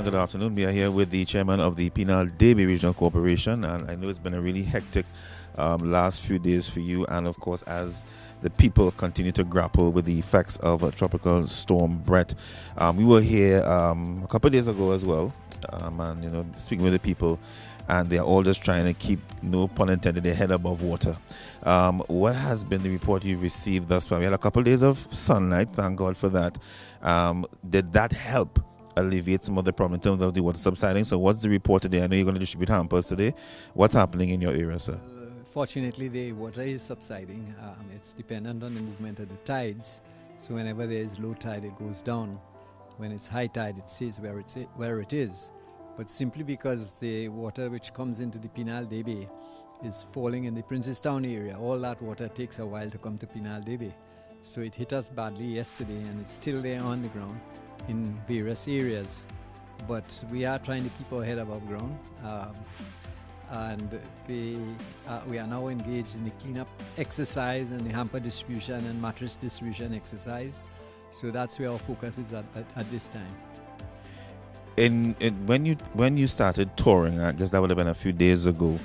good afternoon. We are here with the chairman of the Pena Debe Regional Corporation, and I know it's been a really hectic last few days for you, and of course, as the people continue to grapple with the effects of Tropical Storm Brett. We were here a couple of days ago as well, and speaking with the people, and they're all just trying to keep, no pun intended, their head above water. What has been the report you've received thus far? We had a couple of days of sunlight, thank God for that. Did that help alleviate some of the problem in terms of the water subsiding? So what's the report today? I know you're going to distribute hampers today. What's happening in your area, sir? Fortunately, the water is subsiding. It's dependent on the movement of the tides. So whenever there is low tide, it goes down. When it's high tide, it stays where it is. But simply because the water which comes into the Penal Debe is falling in the Princestown area, all that water takes a while to come to Penal Debe. So it hit us badly yesterday, and it's still there on the ground in various areas. But we are trying to keep our head above ground. And we are now engaged in the cleanup exercise and the hamper distribution and mattress distribution exercise. So that's where our focus is at this time. When you started touring, I guess that would have been a few days ago,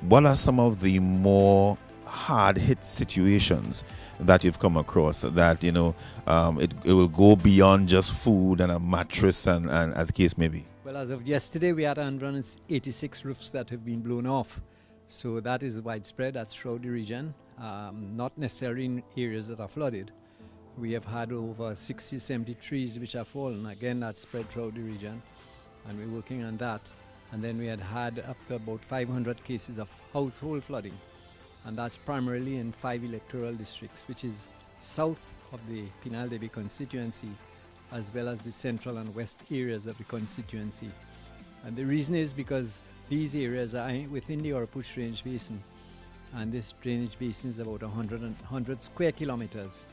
what are some of the more hard-hit situations that you've come across that, it will go beyond just food and a mattress and as the case may be? Well, as of yesterday, we had 186 roofs that have been blown off. So that is widespread. That's throughout the region, not necessarily in areas that are flooded. We have had over 60, 70 trees which have fallen. Again, that's spread throughout the region, and we're working on that. And then we had up to about 500 cases of household flooding, and that's primarily in 5 electoral districts, which is south of the Penal Debe constituency, as well as the central and west areas of the constituency. And the reason is because these areas are within the Orapuch Drainage Basin, and this drainage basin is about 100 square kilometers.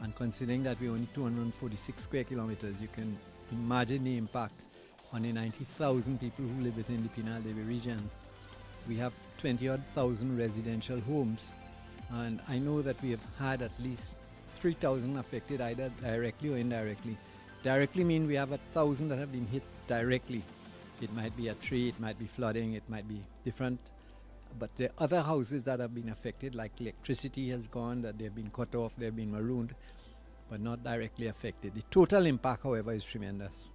And considering that we're only 246 square kilometers, you can imagine the impact on the 90,000 people who live within the Penal Debe region. We have 20,000 residential homes, and I know that we have had at least 3,000 affected either directly or indirectly. Directly mean we have 1,000 that have been hit directly. It might be a tree, it might be flooding, it might be different. But the other houses that have been affected, like electricity has gone, that they've been cut off, they've been marooned, but not directly affected. The total impact, however, is tremendous.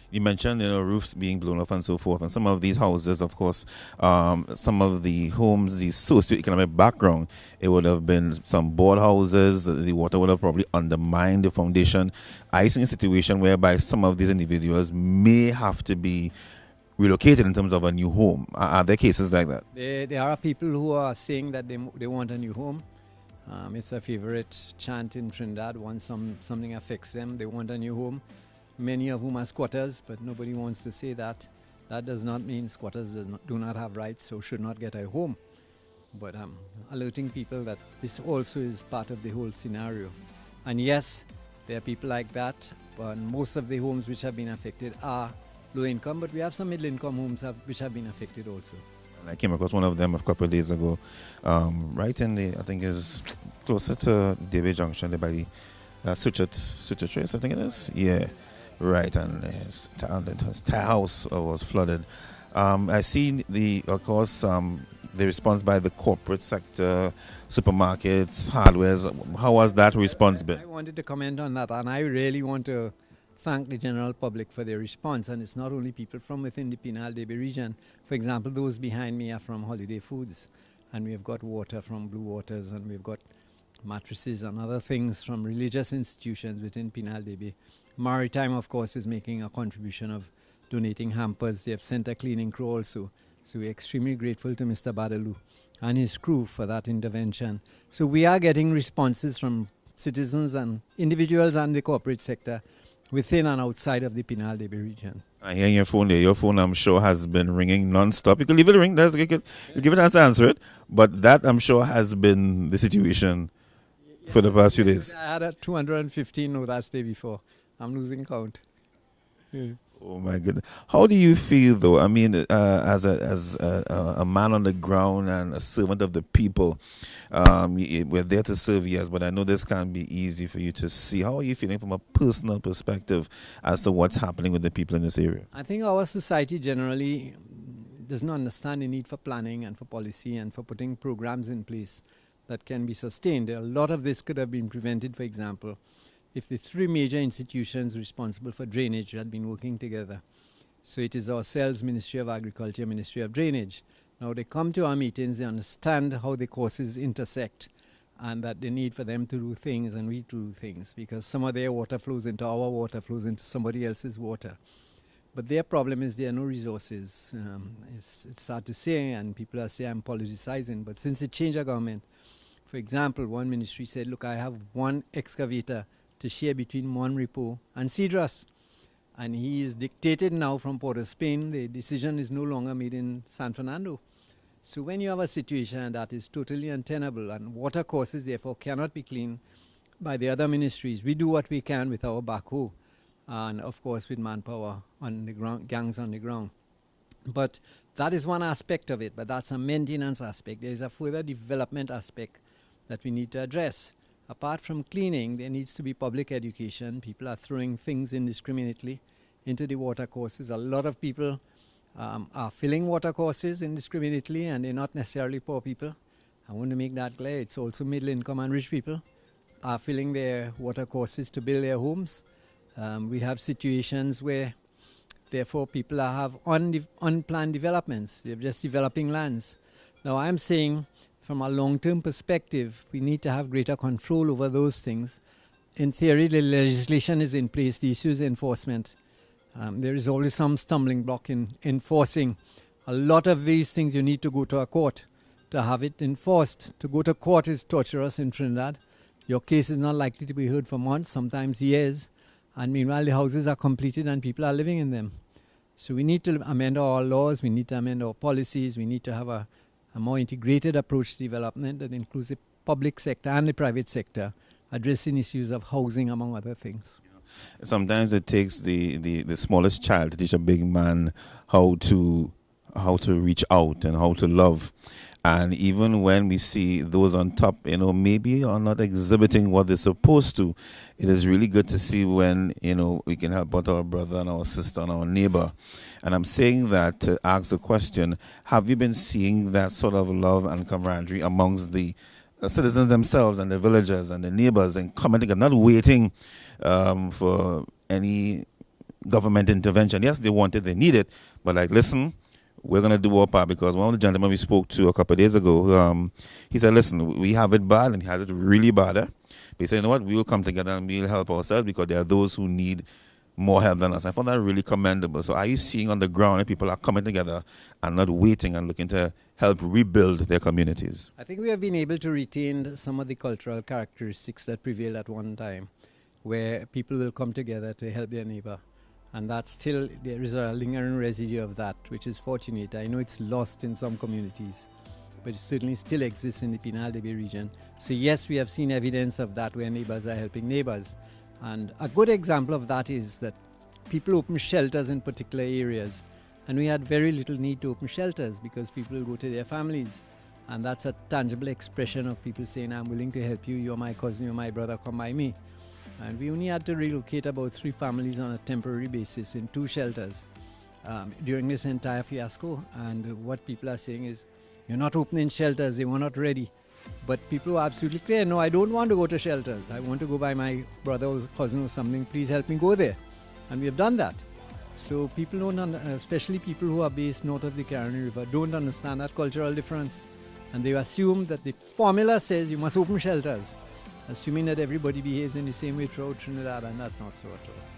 You mentioned, roofs being blown off and so forth, and some of these houses, of course, some of the homes, the socioeconomic background, it would have been some board houses. The water would have probably undermined the foundation. Are you seeing a situation whereby some of these individuals may have to be relocated in terms of a new home? Are there cases like that? There are people who are saying that they want a new home. It's a favorite chant in Trinidad. Once something affects them, they want a new home. Many of whom are squatters, but nobody wants to say that. That does not mean squatters do not have rights, so should not get a home. But I'm alerting people that this also is part of the whole scenario. And yes, there are people like that, but most of the homes which have been affected are low income, but we have some middle income homes which have been affected also. I came across one of them a couple of days ago, right in the, I think is closer to Debe Junction, there by the Suture Trace, I think it is. Yeah, right, and his house was flooded. I see of course, the response by the corporate sector, supermarkets, hardwares. How was that response been? I wanted to comment on that, and I really want to thank the general public for their response. And it's not only people from within the Penal Debe region. For example, those behind me are from Holiday Foods, and we've got water from Blue Waters, and we've got mattresses and other things from religious institutions within Penal Debe. Maritime, of course, is making a contribution of donating hampers. They have sent a cleaning crew also. So we're extremely grateful to Mr. Badalu and his crew for that intervention. So we are getting responses from citizens and individuals and the corporate sector within and outside of the Penal Debe region. I hear your phone there. Your phone, I'm sure, has been ringing non-stop. You can leave it ring. You can give it a chance to answer it. But that, I'm sure, has been the situation for the past few days. I had 215 that's day before. I'm losing count. Yeah. Oh my goodness! How do you feel though? I mean, as a man on the ground and a servant of the people, we're there to serve, yes, but I know this can't be easy for you to see. How are you feeling from a personal perspective as to what's happening with the people in this area? I think our society generally does not understand the need for planning and for policy and for putting programs in place that can be sustained. A lot of this could have been prevented, for example, if the three major institutions responsible for drainage had been working together. So it is ourselves, Ministry of Agriculture, Ministry of Drainage. Now they come to our meetings, they understand how the courses intersect and that the need for them to do things and we do things, because some of their water flows into our water, flows into somebody else's water. But their problem is there are no resources. It's sad to say, and people are saying I'm politicizing, but since the change of government, for example, one ministry said, look, I have one excavator to share between Monrepo and Cedras. And he is dictated now from Port of Spain. The decision is no longer made in San Fernando. So when you have a situation that is totally untenable and water courses therefore cannot be cleaned by the other ministries, we do what we can with our backhoe and of course with manpower on the ground, gangs on the ground. But that is one aspect of it, but that's a maintenance aspect. There is a further development aspect that we need to address. Apart from cleaning, there needs to be public education. People are throwing things indiscriminately into the water courses. A lot of people are filling water courses indiscriminately, and they're not necessarily poor people. I want to make that clear. It's also middle income and rich people are filling their water courses to build their homes. We have situations where, therefore, people have unplanned developments. They're just developing lands. Now, I'm saying, from a long-term perspective, we need to have greater control over those things. In theory, the legislation is in place. The issue is enforcement. There is always some stumbling block in enforcing. A lot of these things you need to go to a court to have it enforced. To go to court is torturous in Trinidad. Your case is not likely to be heard for months, sometimes years. And meanwhile, the houses are completed and people are living in them. So we need to amend our laws. We need to amend our policies. We need to have a more integrated approach to development that includes the public sector and the private sector, addressing issues of housing, among other things. Sometimes it takes the smallest child to teach a big man how to reach out and how to love. And even when we see those on top, maybe are not exhibiting what they're supposed to, it is really good to see when, we can help out our brother and our sister and our neighbor. And I'm saying that to ask the question, have you been seeing that sort of love and camaraderie amongst the citizens themselves and the villagers and the neighbors and coming together, not waiting for any government intervention? Yes, they want it, they need it, but listen, we're going to do our part, because one of the gentlemen we spoke to a couple of days ago, he said, listen, we have it bad and he has it really bad. But he said, you know what, we will come together and we'll help ourselves, because there are those who need more help than us. I found that really commendable. So are you seeing on the ground that people are coming together and not waiting and looking to help rebuild their communities? I think we have been able to retain some of the cultural characteristics that prevailed at one time, where people will come together to help their neighbor. And that still, there is a lingering residue of that, which is fortunate. I know it's lost in some communities, but it certainly still exists in the Pena Debe region. So yes, we have seen evidence of that where neighbors are helping neighbors. And a good example of that is that people open shelters in particular areas. And we had very little need to open shelters because people go to their families. And that's a tangible expression of people saying, I'm willing to help you, you're my cousin, you're my brother, come by me. And we only had to relocate about 3 families on a temporary basis in 2 shelters during this entire fiasco. And what people are saying is, you're not opening shelters, they were not ready. But people were absolutely clear, no, I don't want to go to shelters. I want to go by my brother or cousin or something, please help me go there. And we have done that. So people don't, especially people who are based north of the Caroni River, don't understand that cultural difference. And they assume that the formula says you must open shelters, assuming that everybody behaves in the same way throughout Trinidad, and that's not so at all.